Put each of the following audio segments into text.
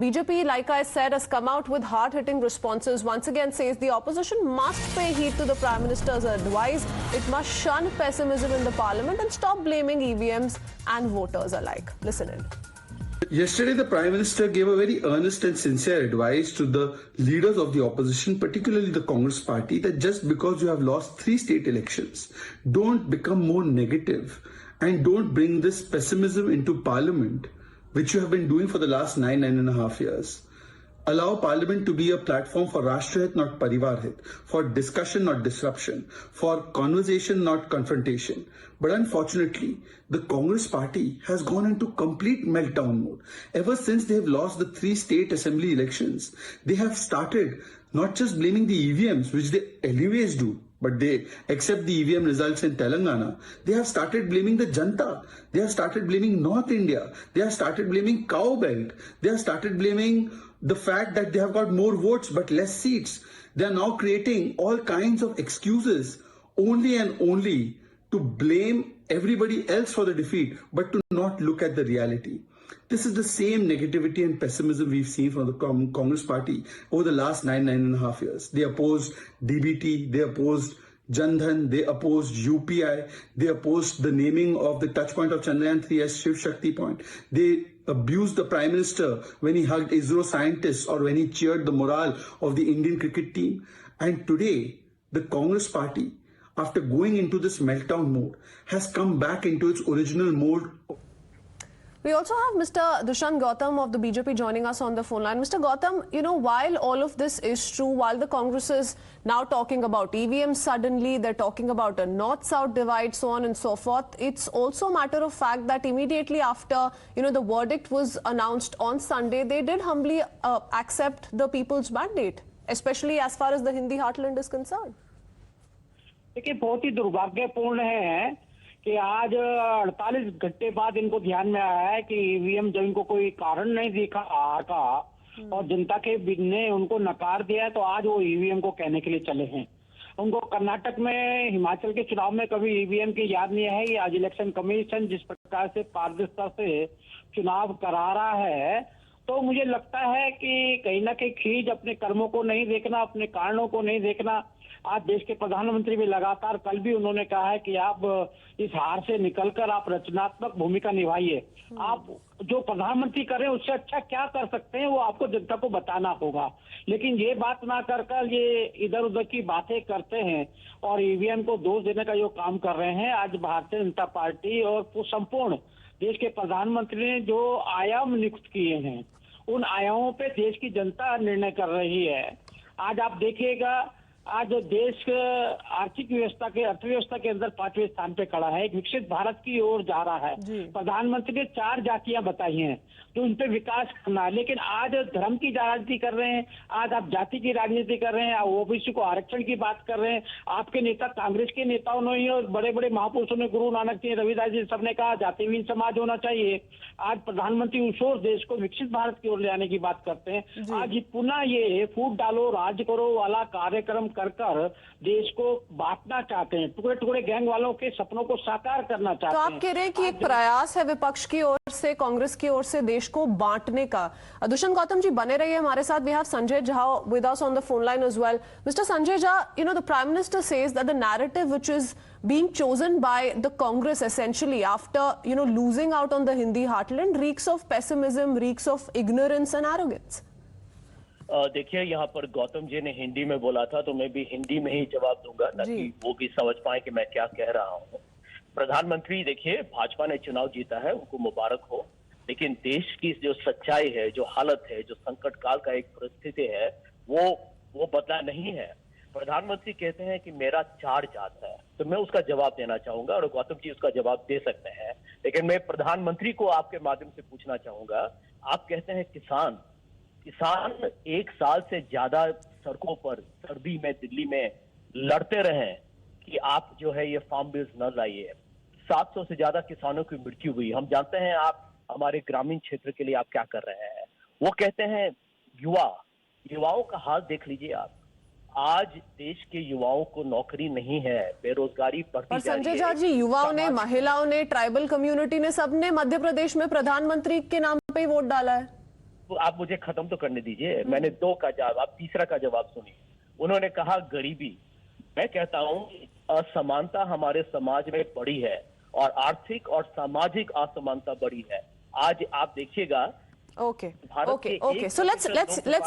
BJP, like I said, has come out with hard-hitting responses. Once again says the opposition must pay heed to the Prime Minister's advice. It must shun pessimism in the parliament and stop blaming EVMs and voters alike. Listen in. Yesterday, the Prime Minister gave a very earnest and sincere advice to the leaders of the opposition, particularly the Congress party, that just because you have lost 3 state elections, don't become more negative and don't bring this pessimism into parliament, which you have been doing for the last 9.5 years. Allow parliament to be a platform for Rashtrahit, not Parivarhit, for discussion, not disruption, for conversation, not confrontation. But unfortunately, the Congress party has gone into complete meltdown mode. Ever since they have lost the 3 state assembly elections, they have started not just blaming the EVMs, which they anyways do, but they accept the EVM results in Telangana. They have started blaming the Janta. They have started blaming North India. They have started blaming Cow Belt. They have started blaming the fact that they have got more votes but less seats. They are now creating all kinds of excuses only and only to blame everybody else for the defeat, but to not look at the reality. This is the same negativity and pessimism we've seen from the Congress party over the last 9.5 years. They opposed DBT, they opposed Jandhan, they opposed UPI, they opposed the naming of the touch point of Chandrayaan 3 as Shiv Shakti point. They abused the Prime Minister when he hugged ISRO scientists or when he cheered the morale of the Indian cricket team. And today, the Congress party, after going into this meltdown mode, has come back into its original mode. We also have Mr. Dushyant Gautam of the BJP joining us on the phone line. Mr. Gautam, while all of this is true, while the Congress is now talking about EVMs suddenly, they're talking about a north-south divide, so on and so forth, it's also a matter of fact that immediately after, the verdict was announced on Sunday, they did humbly accept the people's mandate, especially as far as the Hindi heartland is concerned. देखिए, बहुत ही दुर्भाग्यपूर्ण है कि आज 48 घंटे बाद इनको ध्यान में आया है कि ईवीएम जब इनको कोई कारण नहीं दिखा हार का और जनता के ने उनको नकार दिया है, तो आज वो ईवीएम को कहने के लिए चले हैं। उनको कर्नाटक में, हिमाचल के चुनाव में कभी ईवीएम की याद नहीं है। आज इलेक्शन कमीशन जिस प्रकार से पारदर्शिता से चुनाव करा रहा है, तो मुझे लगता है कि कहीं ना कहीं खींच अपने कर्मों को नहीं देखना, अपने कारणों को नहीं देखना। आज देश के प्रधानमंत्री भी लगातार, कल भी उन्होंने कहा है कि आप इस हार से निकलकर आप रचनात्मक भूमिका निभाइए। आप जो प्रधानमंत्री कर रहे हैं उससे अच्छा क्या कर सकते हैं, वो आपको जनता को बताना होगा। लेकिन ये बात ना कर ये इधर उधर की बातें करते हैं और ईवीएम को दोष देने का जो काम कर रहे हैं। आज भारतीय जनता पार्टी और संपूर्ण देश के प्रधानमंत्री ने जो आयाम नियुक्त किए हैं, उन आयामों पे देश की जनता निर्णय कर रही है। आज आप देखिएगा, आज देश आर्थिक व्यवस्था के अर्थव्यवस्था के अंदर 5वें स्थान पे खड़ा है, एक विकसित भारत की ओर जा रहा है। प्रधानमंत्री ने 4 जातियां बताई हैं जो उन पे विकास करना है, लेकिन आज धर्म की राजनीति कर रहे हैं। आज आप जाति की राजनीति कर रहे हैं, आप ओबीसी को आरक्षण की बात कर रहे हैं। आपके नेता, कांग्रेस के नेताओं ने और बड़े बड़े महापुरुषों ने, गुरु नानक जी, रविदास जी, सबने कहा जातिहीन समाज होना चाहिए। आज प्रधानमंत्री उस ओर देश को विकसित भारत की ओर ले आने की बात करते हैं। आज पुनः ये फूट डालो राज करो वाला कार्यक्रम कर देश को बांटना चाहते हैं, टुकड़े टुकड़े गैंग वालों के सपनों को साकार करना चाहते हैं। तो आप कह रहे हैं कि एक प्रयास है विपक्ष की ओर से, कांग्रेस की ओर से देश को बांटने का। दुष्यंत गौतम जी बने रहिए हमारे साथ। We have Sanjay Jha with us on the phone line as well. Mr. Sanjay Jha, the Prime Minister says that the narrative which is being chosen by the Congress essentially after losing out on the Hindi heartland reeks of pessimism, reeks of ignorance and arrogance. देखिए, यहाँ पर गौतम जी ने हिंदी में बोला था, तो मैं भी हिंदी में ही जवाब दूंगा ताकि वो भी समझ पाए कि मैं क्या कह रहा हूँ। प्रधानमंत्री, देखिए, भाजपा ने चुनाव जीता है, उनको मुबारक हो, लेकिन देश की जो सच्चाई है, जो हालत है, जो संकट काल का एक परिस्थिति है, वो बदला नहीं है। प्रधानमंत्री कहते हैं कि मेरा 4 जात है, तो मैं उसका जवाब देना चाहूंगा और गौतम जी उसका जवाब दे सकते हैं। लेकिन मैं प्रधानमंत्री को आपके माध्यम से पूछना चाहूंगा, आप कहते हैं किसान 1 साल से ज्यादा सड़कों पर सर्दी में दिल्ली में लड़ते रहे कि आप जो है ये फार्म बिल्स न लाइए। 700 से ज्यादा किसानों की मृत्यु हुई। हम जानते हैं आप हमारे ग्रामीण क्षेत्र के लिए आप क्या कर रहे हैं। वो कहते हैं युवाओं का हाल देख लीजिए आप। आज देश के युवाओं को नौकरी नहीं है, बेरोजगारी बढ़ती जा रही है। संजय झा जी, युवाओं ने, महिलाओं ने, ट्राइबल कम्युनिटी ने, सबने मध्य प्रदेश में प्रधानमंत्री के नाम पे वोट डाला है। आप मुझे खत्म तो करने दीजिए। मैंने 2 का जवाब, आप तीसरा का जवाब सुनिए। उन्होंने कहा गरीबी। मैं कहता हूं असमानता हमारे समाज में बढ़ी है और आर्थिक और सामाजिक असमानता बढ़ी है। आज आप देखिएगा। Okay. So let's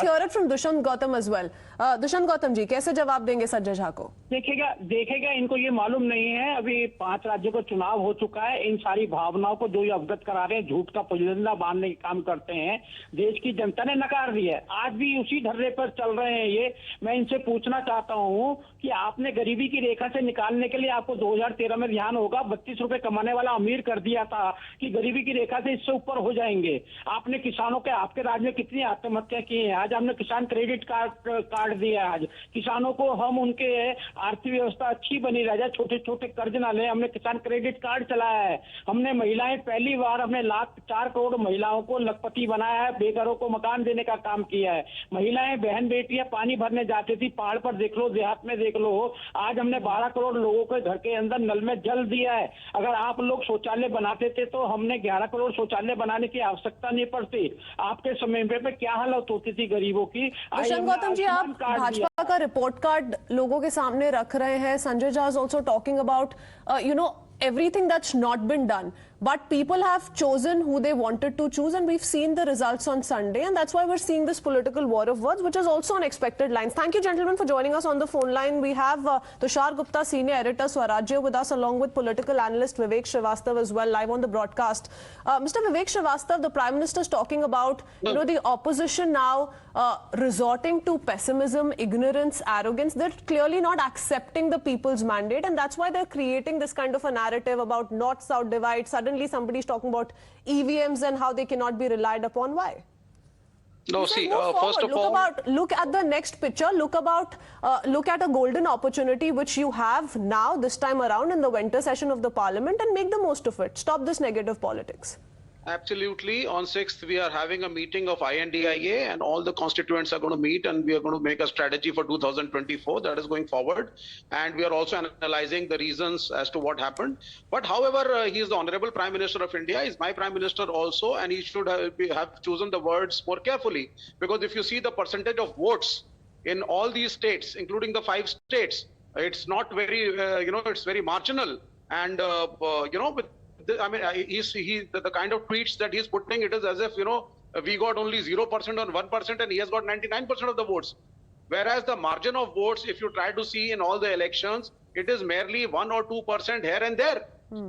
hear it from Dushant Gautam as well. Dushant Gautam जी, कैसे जवाब देंगे संजय झा को? देखिएगा इनको ये मालूम नहीं है, अभी 5 राज्यों का चुनाव हो चुका है। इन सारी भावनाओं को जो ये अवगत करा रहे हैं, झूठ का पुलिंदा बांधने का काम करते हैं। देश की जनता ने नकार दिया है, आज भी उसी ढर्रे पर चल रहे हैं ये। मैं इनसे पूछना चाहता हूँ कि आपने गरीबी की रेखा से निकालने के लिए, आपको 2013 में ध्यान होगा, 32 रुपए कमाने वाला अमीर कर दिया था कि गरीबी की रेखा से इससे ऊपर हो जाएंगे। आपने किसानों के, आपके राज्य में कितनी आत्महत्या की है, आज हमने किसान क्रेडिट कार्ड दिया। आज किसानों को हम उनके आर्थिक व्यवस्था अच्छी बनी रह जाए, छोटे छोटे कर्ज ना ले, हमने किसान क्रेडिट कार्ड चलाया है। हमने महिलाएं, पहली बार हमने 4 करोड़ महिलाओं को लखपति बनाया है, बेघरों को मकान देने का काम किया है। महिलाएं, बहन बेटियां पानी भरने जाती थी, पहाड़ पर देख लो, देहात में देख लो, आज हमने 12 करोड़ लोगों के घर के अंदर नल में जल दिया है। अगर आप लोग शौचालय बनाते थे तो हमने 11 करोड़ शौचालय बनाने की आवश्यकता नहीं पड़ती। आपके समय पे क्या हालत होती थी गरीबों की। दुष्यंत गौतम जी, आप भाजपा का रिपोर्ट कार्ड लोगों के सामने रख रहे हैं। Sanjay Jha is also talking about everything that's not been done, but people have chosen who they wanted to choose, and we've seen the results on Sunday, and that's why we're seeing this political war of words, which is also on expected lines. Thank you, gentlemen, for joining us on the phone line. We have Tushar Gupta, senior editor, Swarajya, with us, along with political analyst Vivek Srivastava as well, live on the broadcast. Mr. Vivek Srivastava, the Prime Minister is talking about the opposition now resorting to pessimism, ignorance, arrogance. They're clearly not accepting the people's mandate, and that's why they're creating this kind of a narrative about north-south divide. Suddenly somebody's talking about EVMs and how they cannot be relied upon. Why? No, see, first of all, look at the next picture. Look at a golden opportunity which you have now this time around in the winter session of the parliament, and make the most of it. Stop this negative politics. absolutely. On 6th, we are having a meeting of INDIA, and all the constituents are going to meet, and we are going to make a strategy for 2024 that is going forward. And we are also analyzing the reasons as to what happened. But however, he is the Honorable Prime Minister of India, is my Prime Minister also, and he should have chosen the words more carefully. Because if you see the percentage of votes in all these states, including the 5 states, it's not very, it's very marginal. And, I mean, the kind of tweets that he's putting, it is as if, we got only 0% or 1% and he has got 99% of the votes. Whereas the margin of votes, if you try to see in all the elections, it is merely 1 or 2% here and there.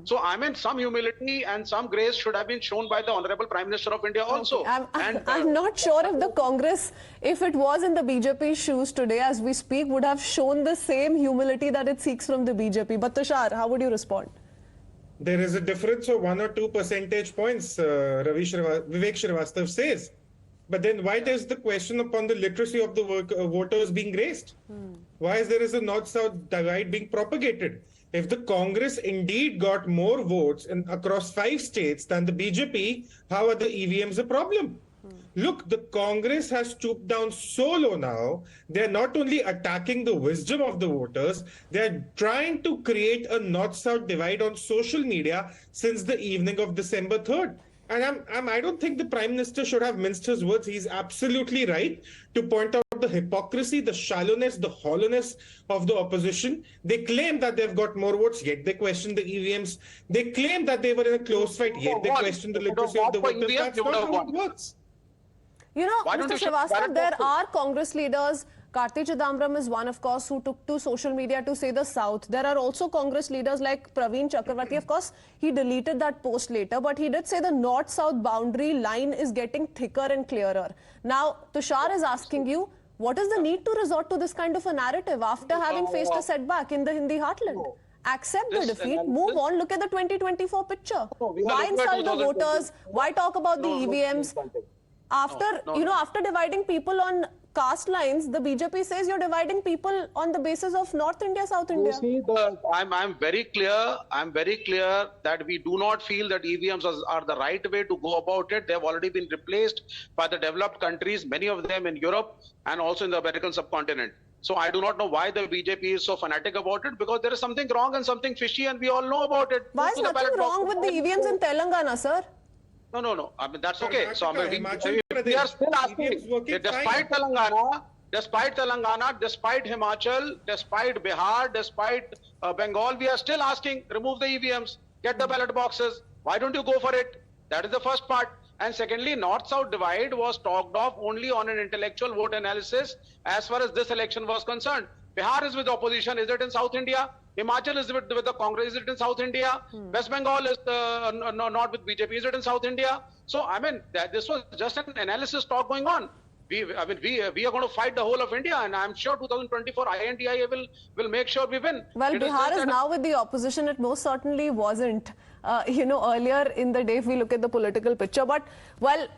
So, I mean, some humility and some grace should have been shown by the Honorable Prime Minister of India also. I'm not sure if the Congress, if it was in the BJP shoes today as we speak, would have shown the same humility that it seeks from the BJP. But Tushar, how would you respond? There is a difference of 1 or 2 percentage points, Vivek Srivastava says. But then why there's the question upon the literacy of the voters being raised? Why is there a north-south divide being propagated? If the Congress indeed got more votes across 5 states than the BJP, how are the EVMs a problem? Look, the Congress has stooped down so low now, they're not only attacking the wisdom of the voters, they're trying to create a north-south divide on social media since the evening of December 3rd. And I don't think the Prime Minister should have minced his words. He's absolutely right to point out the hypocrisy, the shallowness, the hollowness of the opposition. They claim that they've got more votes, yet they question the EVMs. They claim that they were in a close fight, yet they question the literacy of the voters. That's not how it works. Mr. Srivastava, there are Congress leaders. Karti Chidambaram is one, of course, who took to social media to say the South. There are also Congress leaders like Praveen Chakravarti. Of course, he deleted that post later, but he did say the North-South boundary line is getting thicker and clearer. Now, Tushar is asking you, what is the need to resort to this kind of a narrative after having faced a setback in the Hindi heartland? Accept the defeat, move on, look at the 2024 picture. Why insult the voters? Why talk about the EVMs? After dividing people on caste lines, the BJP says you're dividing people on the basis of North India, South India. You see, I'm very clear. I'm very clear that we do not feel that EVMs are the right way to go about it. They have already been replaced by the developed countries, many of them in Europe and also in the American subcontinent. So I do not know why the BJP is so fanatic about it, because there is something wrong and something fishy, and we all know about it. Why is nothing wrong with the EVMs in Telangana, sir? No. I mean, that's okay. So, I mean, Himachal we Pradesh, are still asking, EVMs working despite Telangana, despite Himachal, despite Bihar, despite Bengal, we are still asking, remove the EVMs, get the ballot boxes. Why don't you go for it? That is the first part. And secondly, North-South divide was talked of only on an intellectual vote analysis as far as this election was concerned. Bihar is with opposition. Is it in South India? Himachal is with the Congress. Is it in South India? West Bengal is not with BJP. Is it in South India? So, I mean, this was just an analysis talk going on. We are going to fight the whole of India, and I'm sure 2024 INDIA will make sure we win. Well, Bihar is now with the opposition. It most certainly wasn't, earlier in the day if we look at the political picture. But, well,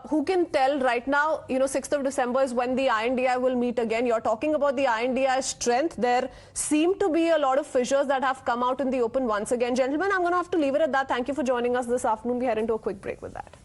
who can tell right now, 6th of December is when the INDI will meet again. You're talking about the INDI's strength. There seem to be a lot of fissures that have come out in the open once again. Gentlemen, I'm going to have to leave it at that. Thank you for joining us this afternoon. We head into a quick break with that.